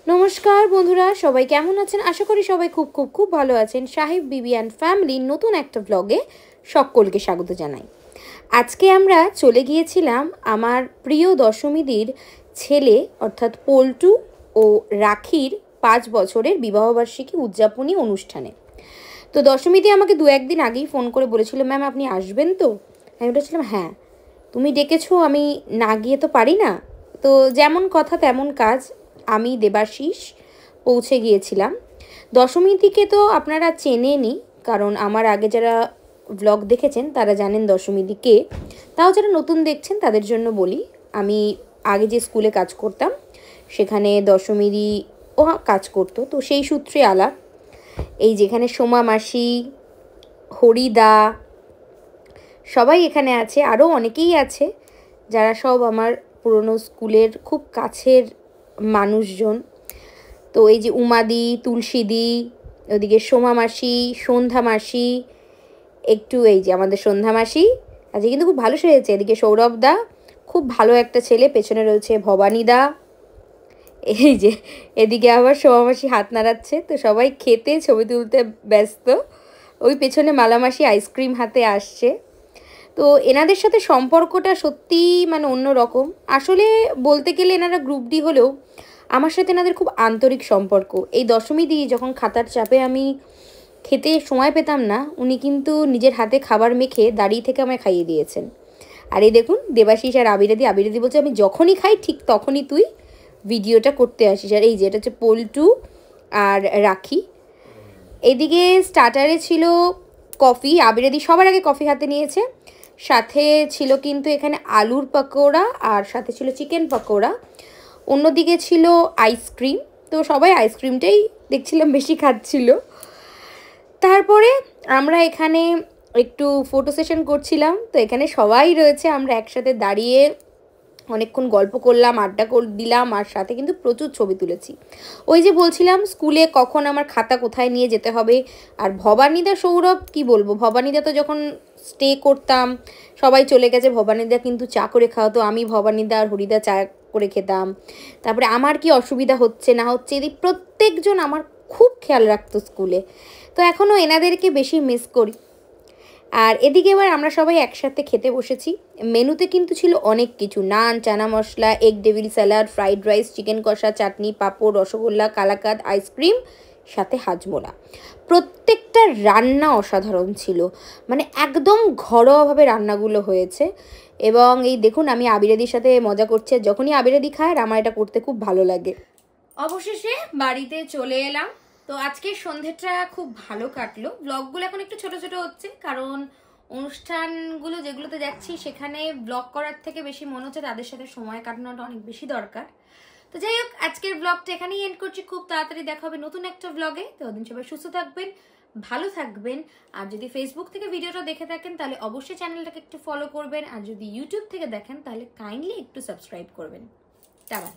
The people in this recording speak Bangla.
নমস্কার বন্ধুরা, সবাই কেমন আছেন? আশা করি সবাই খুব খুব খুব ভালো আছেন। সাহেব বিবি অ্যান্ড ফ্যামিলির নতুন একটা ব্লগে সকলকে স্বাগত জানাই। আজকে আমরা চলে গিয়েছিলাম আমার প্রিয় দশমীদির ছেলে অর্থাৎ পল্টু ও রাখির 5 বছরের বিবাহবার্ষিকী উদযাপনী অনুষ্ঠানে। তো দশমীদি আমাকে দু একদিন আগেই ফোন করে বলেছিল, ম্যাম আপনি আসবেন তো? আমি বলেছিলাম হ্যাঁ, তুমি ডেকেছো, আমি না গিয়ে তো পারি না। তো যেমন কথা তেমন কাজ, আমি দেবাশিস পৌঁছে গিয়েছিলাম। দশমীদিকে তো আপনারা চেনেনই, কারণ আমার আগে যারা ব্লগ দেখেছেন তারা জানেন দশমীদিকে। তাও যারা নতুন দেখছেন তাদের জন্য বলি, আমি আগে যে স্কুলে কাজ করতাম সেখানে দশমীদি ও কাজ করতো, তো সেই সূত্রে আলাপ। এই যেখানে সোমা মাসি, হরিদা সবাই এখানে আছে, আরও অনেকেই আছে যারা সব আমার পুরনো স্কুলের খুব কাছের মানুষজন। তো এই যে উমাদি, তুলসীদি, ওদিকে সোমা মাসি, সন্ধ্যা মাসি, একটু এই যে আমাদের সন্ধ্যা মাসি আজকে কিন্তু খুব ভালো সেজেছে। এদিকে সৌরভ দা, খুব ভালো একটা ছেলে, পেছনে রয়েছে ভবানী দা। এই যে এদিকে আবার সোমা মাসি হাত নাড়াচ্ছে। তো সবাই খেতে ছবি তুলতে ব্যস্ত। ওই পেছনে মালামাসি আইসক্রিম হাতে আসছে। তো এনাদের সাথে সম্পর্কটা সত্যিই মানে অন্যরকম। আসলে বলতে গেলে এনারা গ্রুপ ডি হলেও আমার সাথে এনাদের খুব আন্তরিক সম্পর্ক। এই দশমীদি যখন খাতার চাপে আমি খেতে সময় পেতাম না, উনি কিন্তু নিজের হাতে খাবার মেখে দাঁড়িয়ে থেকে আমায় খাইয়ে দিয়েছেন। আর এই দেখুন দেবাশিস আর আবিরাদি বলছে আমি যখনই খাই ঠিক তখনই তুই ভিডিওটা করতে আসিস। আর এই যে এটা হচ্ছে পল্টু আর রাখি। এদিকে স্টার্টারে ছিল কফি, আবিরাদি সবার আগে কফি হাতে নিয়েছে। সাথে ছিল কিন্তু এখানে আলুর পকোড়া আর সাথে ছিল চিকেন পকোড়া। অন্যদিকে ছিল আইসক্রিম, তো সবাই আইসক্রিমটাই দেখছিলাম বেশি খাচ্ছিল। তারপরে আমরা এখানে একটু ফটো সেশন করছিলাম। তো এখানে সবাই রয়েছে, আমরা একসাথে দাঁড়িয়ে অনেকক্ষণ গল্প করলাম, আড্ডা দিলাম, আর সাথে কিন্তু প্রচুর ছবি তুলেছি। ওই যে বলছিলাম স্কুলে কখন আমার খাতা কোথায় নিয়ে যেতে হবে। আর ভবানীদা, সৌরভ কি বলবো, ভবানীদা তো যখন স্টে করতাম সবাই চলে গেছে, ভবানীদা কিন্তু চা করে খাওয়াতো, আমি ভবানীদা আর হরিদা চা করে খেতাম। তারপরে আমার কি অসুবিধা হচ্ছে না হচ্ছে এদিক প্রত্যেকজন আমার খুব খেয়াল রাখতো স্কুলে। তো এখনও এনাদেরকে বেশি মিস করি। আর এদিকে এবার আমরা সবাই একসাথে খেতে বসেছি। মেনুতে কিন্তু ছিল অনেক কিছু, naan, chana masala, egg devil salad, fried rice, chicken কষা, চাটনি, পাঁপড়, রসগোল্লা, কালাকাঁদ, আইসক্রিম, সাথে হাজমোলা। প্রত্যেকটা রান্না অসাধারণ ছিল, মানে একদম ঘরোয়াভাবে রান্নাগুলো হয়েছে। এবং এই দেখুন আমি আবিরাদির সাথে মজা করছি, যখনই আবিরাদি খায় আর আমার এটা করতে খুব ভালো লাগে। অবশেষে বাড়িতে চলে এলাম। তো আজকে সন্ধ্যেটা খুব ভালো কাটলো। ব্লগগুলো এখন একটু ছোট ছোট হচ্ছে, কারণ অনুষ্ঠানগুলো যেগুলোতে যাচ্ছি সেখানে ব্লগ করার থেকে বেশি মনে হচ্ছে তাদের সাথে সময় কাটানোটা অনেক বেশি দরকার। তো যাই হোক, আজকের ব্লগটা এখানেই এন্ড করছি। খুব তাড়াতাড়ি দেখা হবে নতুন একটা ব্লগে। তো ওদিন সবাই সুস্থ থাকবেন, ভালো থাকবেন। আর যদি ফেসবুক থেকে ভিডিওটা দেখে থাকেন তাহলে অবশ্যই চ্যানেলটাকে একটু ফলো করবেন, আর যদি ইউটিউব থেকে দেখেন তাহলে কাইন্ডলি একটু সাবস্ক্রাইব করবেন। টাটা।